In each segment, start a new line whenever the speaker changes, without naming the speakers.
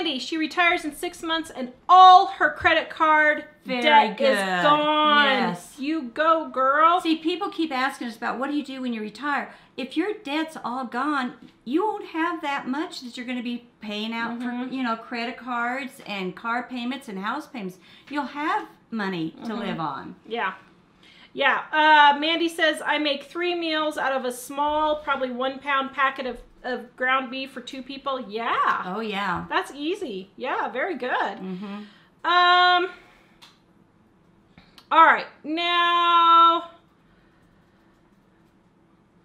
Mandy, she retires in 6 months and all her credit card debt is gone.
Yes.
You go, girl.
See, people keep asking us about what do you do when you retire? If your debt's all gone, you won't have that much that you're going to be paying out for, you know, credit cards and car payments and house payments. You'll have money to live on.
Yeah. Yeah. Mandy says, I make 3 meals out of a small, probably 1 pound packet of ground beef for 2 people. Yeah.
Oh, yeah.
That's easy. Yeah, very good. All right. Now...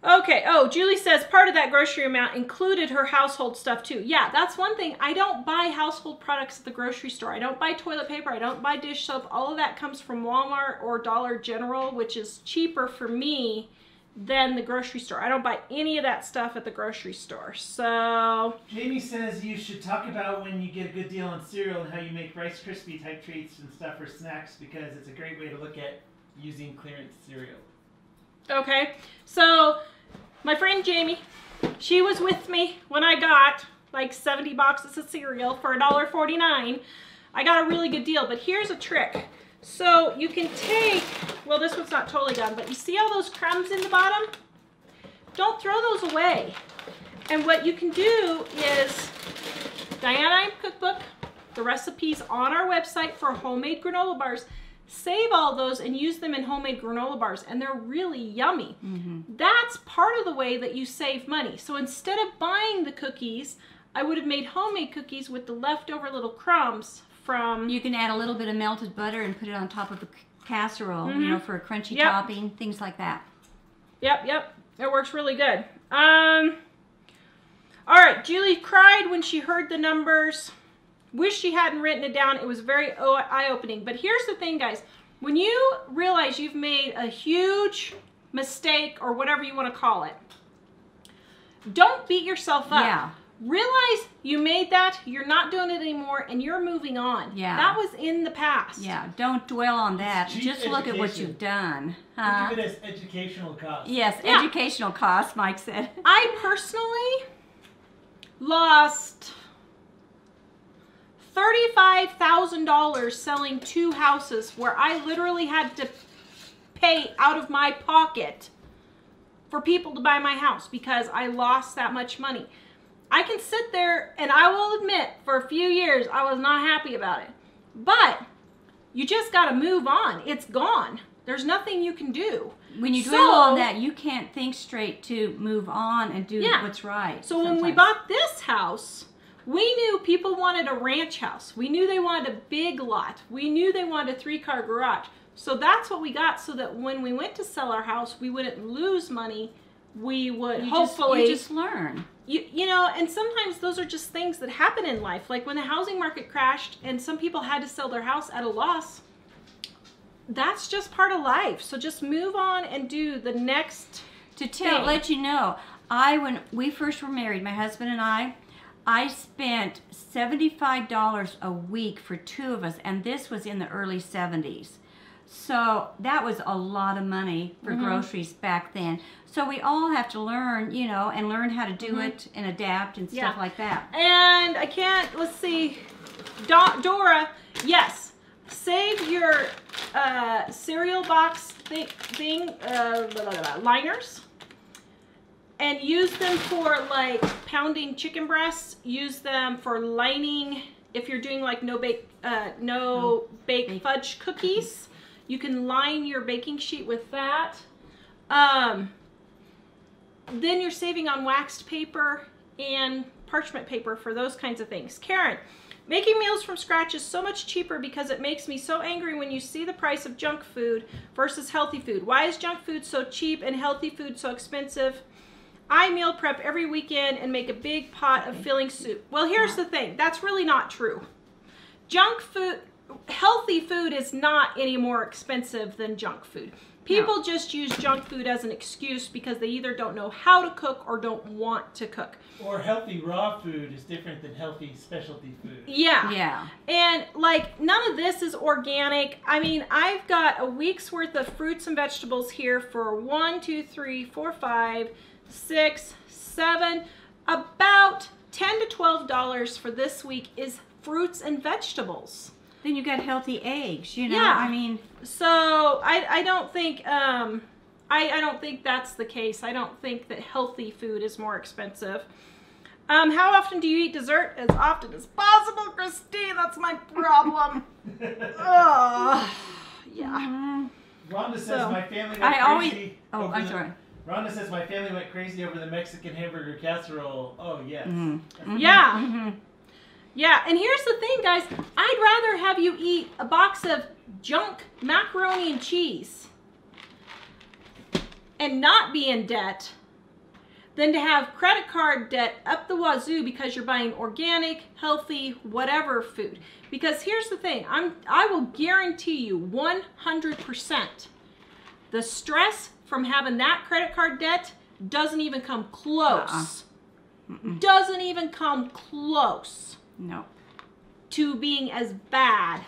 Okay, oh, Julie says part of that grocery amount included her household stuff too. Yeah, that's one thing. I don't buy household products at the grocery store. I don't buy toilet paper. I don't buy dish soap. All of that comes from Walmart or Dollar General, which is cheaper for me than the grocery store. I don't buy any of that stuff at the grocery store. So...
Jamie says you should talk about when you get a good deal on cereal and how you make Rice Krispie type treats and stuff for snacks, because it's a great way to look at using clearance cereal.
Okay, so my friend Jamie, she was with me when I got like 70 boxes of cereal for $1.49. I got a really good deal, but here's a trick. So you can take, well, this one's not totally done, but you see all those crumbs in the bottom? Don't throw those away. And what you can do is, Diana Cookbook, the recipes on our website for homemade granola bars, save all those and use them in homemade granola bars, and they're really yummy. That's part of the way that you save money. So instead of buying the cookies, I would have made homemade cookies with the leftover little crumbs from...
You can add a little bit of melted butter and put it on top of a casserole, you know, for a crunchy topping, things like that. Yep.
It works really good. All right, Julie cried when she heard the numbers. Wish she hadn't written it down. It was very eye-opening. But here's the thing, guys. When you realize you've made a huge mistake, or whatever you want to call it, don't beat yourself up.
Yeah.
Realize you made that, you're not doing it anymore, and you're moving on.
Yeah.
That was in the past.
Yeah, don't dwell on that.
Cheap
Just look at what
education.
you've done.
Think of it as educational costs.
Yes, educational costs, Mike said.
I personally lost $35,000 selling 2 houses where I literally had to pay out of my pocket for people to buy my house because I lost that much money. I can sit there and I will admit for a few years I was not happy about it. But you just got to move on. It's gone. There's nothing you can do.
When you dwell on that, you can't think straight to move on and do what's right.
So when we bought this house, we knew people wanted a ranch house. We knew they wanted a big lot. We knew they wanted a 3-car garage. So that's what we got, so that when we went to sell our house, we wouldn't lose money. We would hopefully...
You just learn.
You know, and sometimes those are just things that happen in life. Like when the housing market crashed and some people had to sell their house at a loss, that's just part of life. So just move on and do the next thing.
Let you know, when we first were married, my husband and I spent $75 a week for 2 of us, and this was in the early 70s. So that was a lot of money for groceries back then. So we all have to learn, you know, and learn how to do it and adapt and stuff like that.
And I can't, let's see, Dora, yes, save your cereal box liners. And use them for like pounding chicken breasts. Use them for lining if you're doing like no bake fudge cookies. You can line your baking sheet with that. Then you're saving on waxed paper and parchment paper for those kinds of things. Karen, making meals from scratch is so much cheaper because it makes me so angry when you see the price of junk food versus healthy food. Why is junk food so cheap and healthy food so expensive? I meal prep every weekend and make a big pot of filling soup. Well, here's the thing. That's really not true. Junk food, healthy food is not any more expensive than junk food. People just use junk food as an excuse because they either don't know how to cook or don't want to cook.
Or healthy raw food is different than healthy specialty food.
Yeah. And like none of this is organic. I mean, I've got a week's worth of fruits and vegetables here for 1, 2, 3, 4, 5, 6, 7, about $10 to $12 for this week is fruits and vegetables.
Then you got healthy eggs, you know.
Yeah.
I mean,
so I don't think I don't think that's the case. I don't think that healthy food is more expensive. How often do you eat dessert? As often as possible, Christine. That's my problem. Yeah.
Rhonda says my family went crazy.
I'm sorry.
Rhonda says my family went crazy over the Mexican hamburger casserole. Oh yes.
Yeah. Yeah, and here's the thing, guys. I'd rather have you eat a box of junk macaroni and cheese and not be in debt than to have credit card debt up the wazoo because you're buying organic, healthy, whatever food. Because here's the thing, I will guarantee you 100% the stress from having that credit card debt doesn't even come close. Doesn't even come close.
No.
To being as bad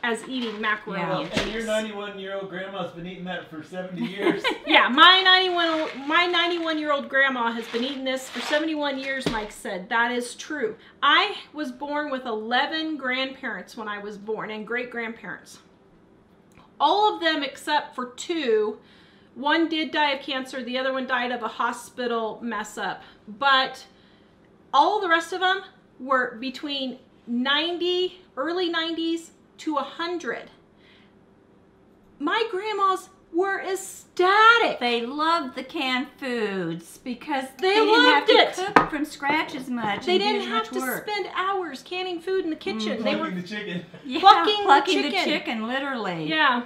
as eating macaroni and cheese.
And your 91-year-old grandma's been eating that for 70 years.
Yeah, my 91-year-old grandma has been eating this for 71 years, Mike said. That is true. I was born with 11 grandparents when I was born, and great-grandparents. All of them except for 2. One did die of cancer, the other one died of a hospital mess-up. But all the rest of them were between 90, early 90s, to 100. My grandmas were ecstatic.
They loved the canned foods because
they
didn't
loved
have to cook from scratch as much.
They didn't have to spend hours canning food in the kitchen. They were
plucking the chicken.
Yeah,
plucking
the chicken, literally.
Yeah.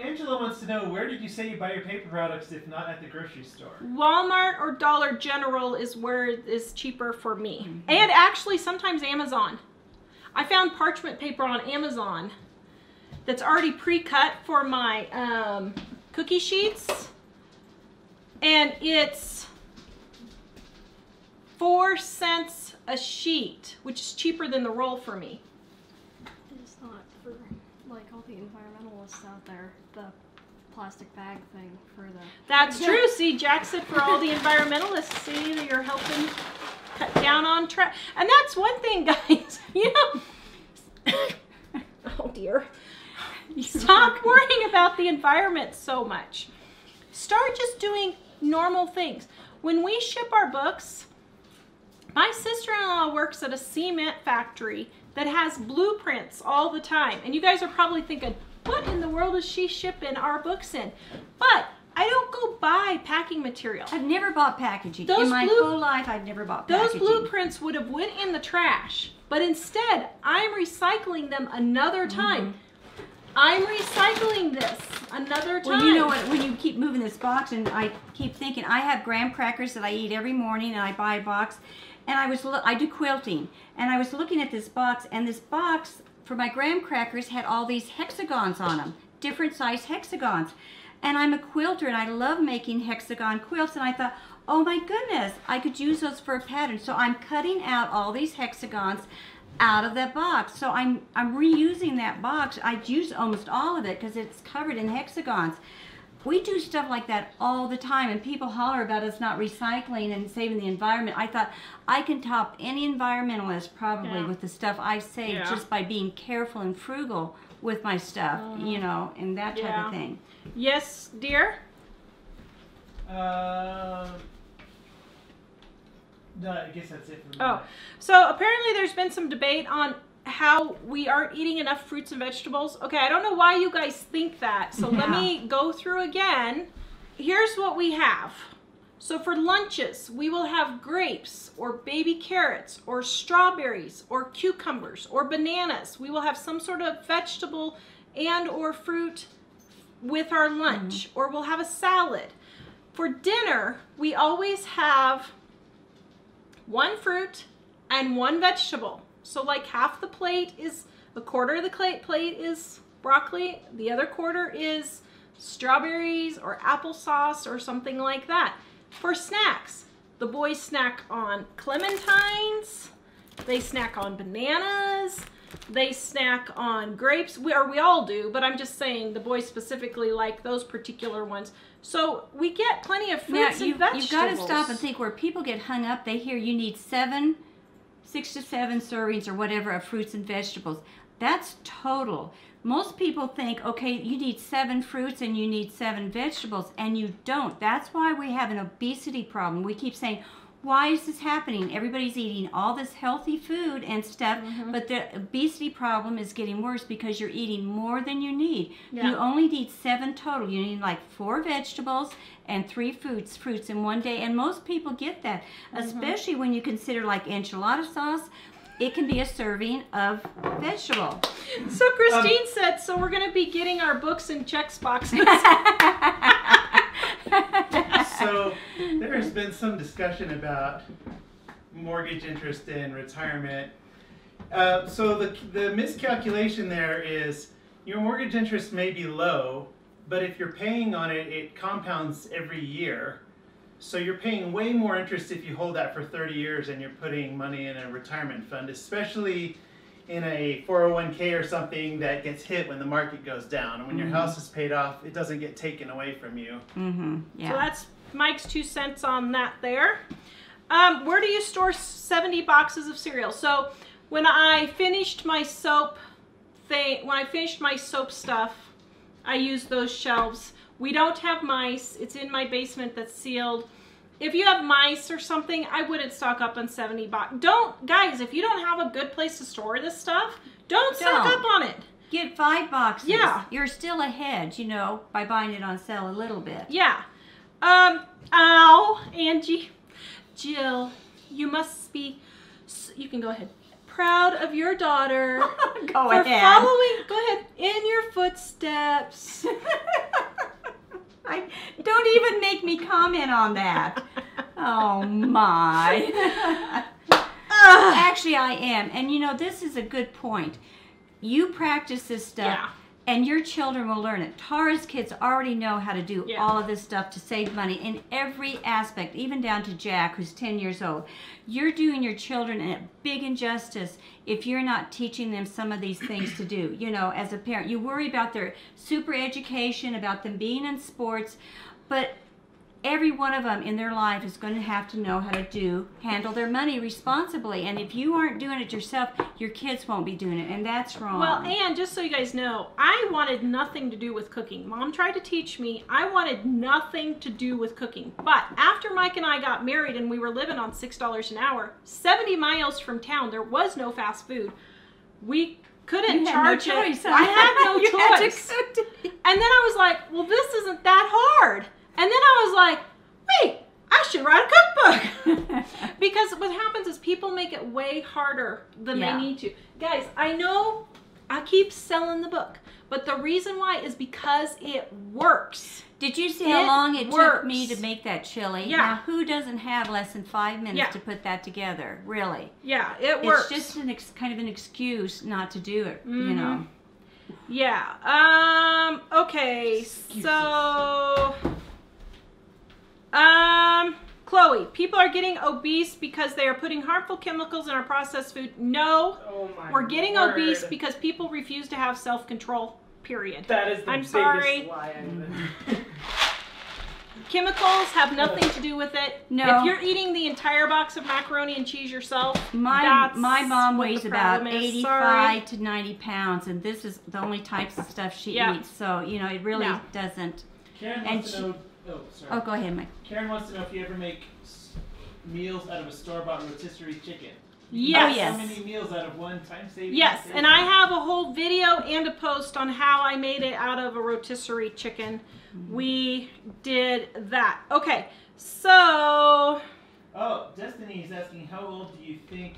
Angela wants to know, where did you say you buy your paper products if not at the grocery store?
Walmart or Dollar General is where it is cheaper for me. And actually sometimes Amazon. I found parchment paper on Amazon that's already pre-cut for my cookie sheets, and it's 4 cents a sheet, which is cheaper than the roll for me.
It's not for like all the environmentalists out there, the plastic bag thing for the...
That's true. See, Jack said for all the environmentalists, see that you're helping cut down on trash. And that's one thing, guys, you know. Oh dear. Stop worrying about the environment so much. Start just doing normal things. When we ship our books, my sister-in-law works at a cement factory that has blueprints all the time. And you guys are probably thinking, what in the world is she shipping our books in? But I don't go buy packing material.
I've never bought packaging. In my whole life, I've never bought packaging.
Those blueprints would have went in the trash. But instead, I'm recycling them another time. I'm recycling this another time.
Well, you know what? When you keep moving this box, and I keep thinking, I have graham crackers that I eat every morning, and I buy a box, and I do quilting, and I was looking at this box, and this box for my graham crackers had all these hexagons on them, different size hexagons. And I'm a quilter, and I love making hexagon quilts, and I thought, oh my goodness, I could use those for a pattern. So I'm cutting out all these hexagons out of that box. So I'm reusing that box. I use almost all of it because it's covered in hexagons. We do stuff like that all the time, and people holler about us not recycling and saving the environment. I thought I can top any environmentalist probably with the stuff I save just by being careful and frugal with my stuff, you know, and that type of thing.
Yes, dear?
No, I guess that's it for me.
Oh, so apparently there's been some debate on how we aren't eating enough fruits and vegetables. Okay, I don't know why you guys think that. So let me go through again. Here's what we have. So for lunches, we will have grapes or baby carrots or strawberries or cucumbers or bananas. We will have some sort of vegetable and or fruit with our lunch, or we'll have a salad. For dinner, we always have 1 fruit and 1 vegetable. So like half the plate is, a quarter of the plate is broccoli, the other quarter is strawberries or applesauce or something like that. For snacks, the boys snack on clementines, they snack on bananas, they snack on grapes, we all do, but I'm just saying the boys specifically like those particular ones. So we get plenty of fruits and vegetables.
You've got to stop and think where people get hung up. They hear you need 7 6 to 7 servings or whatever of fruits and vegetables. That's total. Most people think, okay, you need 7 fruits and you need 7 vegetables, and you don't. That's why we have an obesity problem. We keep saying, why is this happening? Everybody's eating all this healthy food and stuff, but the obesity problem is getting worse because you're eating more than you need.
Yeah.
You only need 7 total. You need like 4 vegetables and 3 fruits in one day, and most people get that, especially when you consider like enchilada sauce. It can be a serving of vegetable.
So Christine said, so we're going to be getting our books in checks boxes.
So there's been some discussion about mortgage interest in retirement. So the miscalculation there is your mortgage interest may be low, but if you're paying on it, it compounds every year. So you're paying way more interest if you hold that for 30 years and you're putting money in a retirement fund, especially in a 401k or something that gets hit when the market goes down. And when your house is paid off, it doesn't get taken away from you.
Yeah.
So that's Mike's 2 cents on that there. Where do you store 70 boxes of cereal? So when I finished my soap stuff, I used those shelves. We don't have mice. It's in my basement that's sealed. If you have mice or something, I wouldn't stock up on 70 boxes. Guys, if you don't have a good place to store this stuff, don't stock up on it.
Get 5 boxes.
Yeah.
You're still ahead, you know, by buying it on sale a little bit.
Yeah. Ow, Angie. Jill, you must be, you can go ahead, proud of your daughter
Go
for
ahead.
following, go ahead, in your footsteps.
Don't even make me comment on that. Oh my. Actually, I am. And you know, this is a good point. You practice this stuff, and your children will learn it. Tara's kids already know how to do all of this stuff to save money in every aspect, even down to Jack, who's 10 years old. You're doing your children a big injustice if you're not teaching them some of these things to do. You know, as a parent, you worry about their super education, about them being in sports, but every one of them in their life is going to have to know how to handle their money responsibly. And if you aren't doing it yourself, your kids won't be doing it, and that's wrong.
Well, and just so you guys know, I wanted nothing to do with cooking. Mom tried to teach me. I wanted nothing to do with cooking. But after Mike and I got married and we were living on $6 an hour, 70 miles from town, there was no fast food. We couldn't charge
no
it.
choice, huh?
I had no
You had to
choice.
cook it.
And then I was like, well, this isn't that hard. And then I was like, wait, I should write a cookbook. Because what happens is people make it way harder than they need to. Guys, I know I keep selling the book, but the reason why is because it works.
Did you see how long it took me to
works.
make that chili?
Yeah.
Now, who doesn't have less than 5 minutes to put that together? Really?
Yeah, it works.
It's just kind of an excuse not to do it, you know.
Yeah. Okay.
Excuses.
So, Chloe, people are getting obese because they are putting harmful chemicals in our processed food. No, we're getting obese because people refuse to have self-control. Period.
That is the
I'm
biggest
sorry.
lie
Chemicals have nothing to do with it.
No.
If you're eating the entire box of macaroni and cheese yourself,
My
that's
mom
what
weighs
the
about
problem is.
85
Sorry.
to 90 pounds, and this is the only types of stuff she eats. So, you know, it really doesn't.
Karen
And
wants to know. Oh, sorry.
Oh, go ahead, Mike.
Karen wants to know if you ever make meals out of a store-bought rotisserie chicken.
Yes.
Oh, yes.
How many meals out of one time saving?
Yes, and I have a whole video and a post on how I made it out of a rotisserie chicken. We did that. Okay, so...
Oh, Destiny is asking, how old do you think...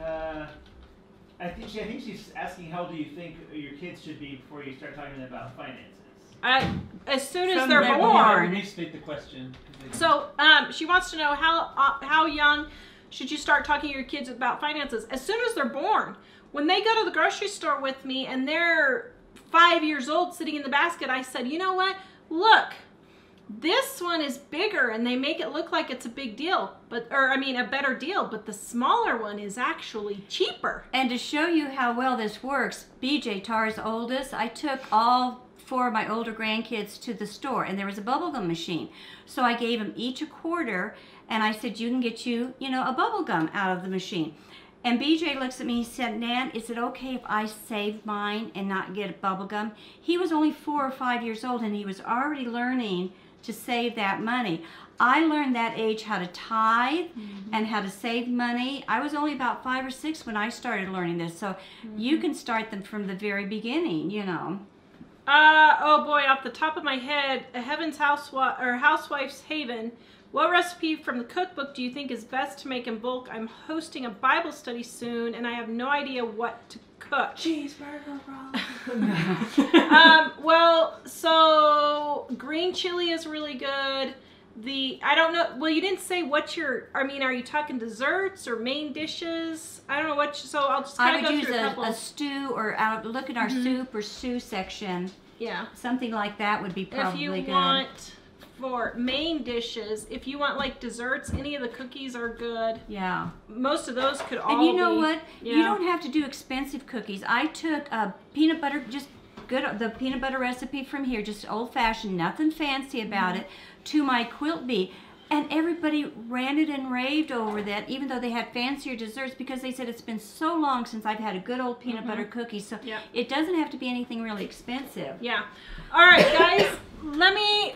I think she's asking how old do you think your kids should be before you start talking about finances.
As soon as
From
they're
their
born.
Restate the question.
So, she wants to know how young should you start talking to your kids about finances? As soon as they're born. When they go to the grocery store with me and they're 5 years old sitting in the basket, I said, you know what? Look, this one is bigger, and they make it look like it's a big deal, a better deal, but the smaller one is actually cheaper.
And to show you how well this works, BJ, Tara's oldest, I took all 4 of my older grandkids to the store, and there was a bubblegum machine. So I gave them each a quarter, and I said, you can get you know, a bubblegum out of the machine. And BJ looks at me, he said, Nan, is it okay if I save mine and not get bubble gum? He was only 4 or 5 years old and he was already learning to save that money. I learned that age how to tithe and how to save money. I was only about 5 or 6 when I started learning this. So you can start them from the very beginning, you know.
Oh boy, off the top of my head, a Heaven's Housewife's Haven. What recipe from the cookbook do you think is best to make in bulk? I'm hosting a Bible study soon, and I have no idea what to cook.
Cheeseburger roll.
Well, so green chili is really good. I don't know, well, you didn't say what are you talking desserts or main dishes? I don't know what, so I'll just kind of go through a couple.
I would use a stew, or look at our soup or stew section.
Yeah.
Something like that would be probably good.
If you want, for main dishes, if you want like desserts, any of the cookies are good.
Yeah.
Most of those could all be.
And you know what?
Yeah.
You don't have to do expensive cookies. I took peanut butter, just the peanut butter recipe from here, just old-fashioned, nothing fancy about it, to my quilt bee. And everybody ranted and raved over that, even though they had fancier desserts, because they said it's been so long since I've had a good old peanut butter cookie. So it doesn't have to be anything really expensive.
Yeah. All right, guys.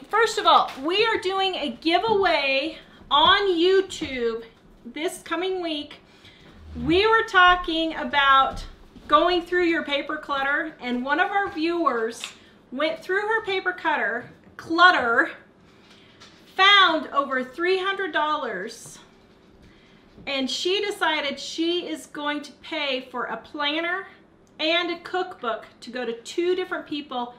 First of all, we are doing a giveaway on YouTube this coming week. We were talking about going through your paper clutter, and one of our viewers went through her paper clutter, found over $300, and she decided she is going to pay for a planner and a cookbook to go to 2 different people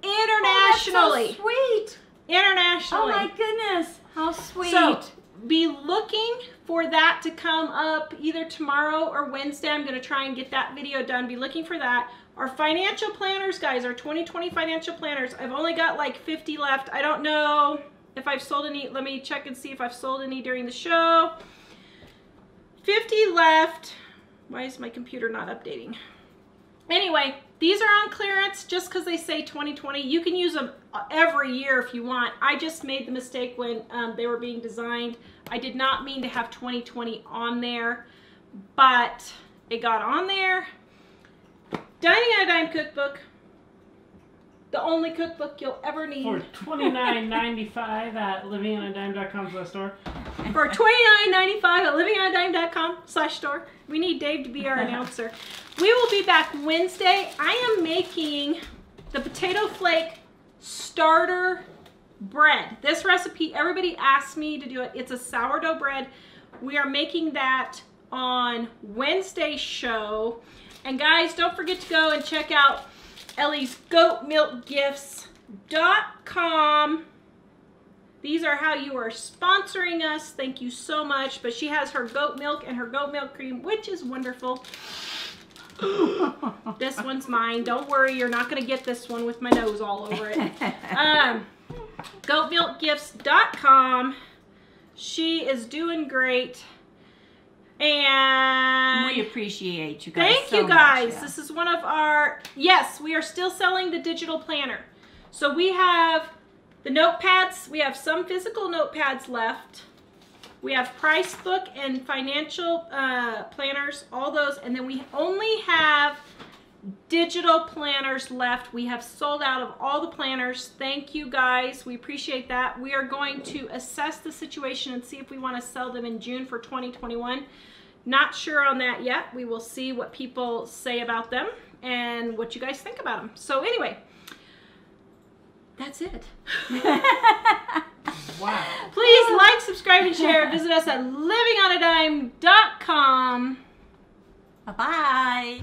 internationally.
Oh, that's so sweet.
Internationally.
Oh my goodness, how sweet.
So be looking for that to come up either tomorrow or Wednesday. I'm going to try and get that video done. Be looking for that. Our financial planners, guys, our 2020 financial planners, I've only got like 50 left. I don't know if I've sold any. Let me check and see if I've sold any during the show. 50 left. Why is my computer not updating? Anyway, these are on clearance just because they say 2020. You can use them every year if you want. I just made the mistake when they were being designed. I did not mean to have 2020 on there, but it got on there. Dining on a Dime cookbook. The only cookbook you'll ever need.
For $29.95 at livingonadime.com/store.
For $29.95 at livingonadime.com/store. We need Dave to be our announcer. We will be back Wednesday. I am making the potato flake starter bread. This recipe, everybody asked me to do it. It's a sourdough bread. We are making that on Wednesday's show. And guys, don't forget to go and check out Elly's goatmilkgifts.com. These are how you are sponsoring us. Thank you so much. But she has her goat milk and her goat milk cream, which is wonderful. This one's mine. Don't worry, you're not going to get this one with my nose all over it. Goatmilkgifts.com. She is doing great. And
we appreciate you guys.
Thank you guys. This is one of our, yes, we are still selling the digital planner. So we have the notepads. We have some physical notepads left. We have price book and financial planners, all those. And then we only have digital planners left. We have sold out of all the planners. Thank you guys. We appreciate that. We are going to assess the situation and see if we want to sell them in June for 2021. Not sure on that yet. We will see what people say about them and what you guys think about them. So anyway, that's it.
Wow.
Please like, subscribe, and share. Visit us at livingonadime.com.
Bye-bye.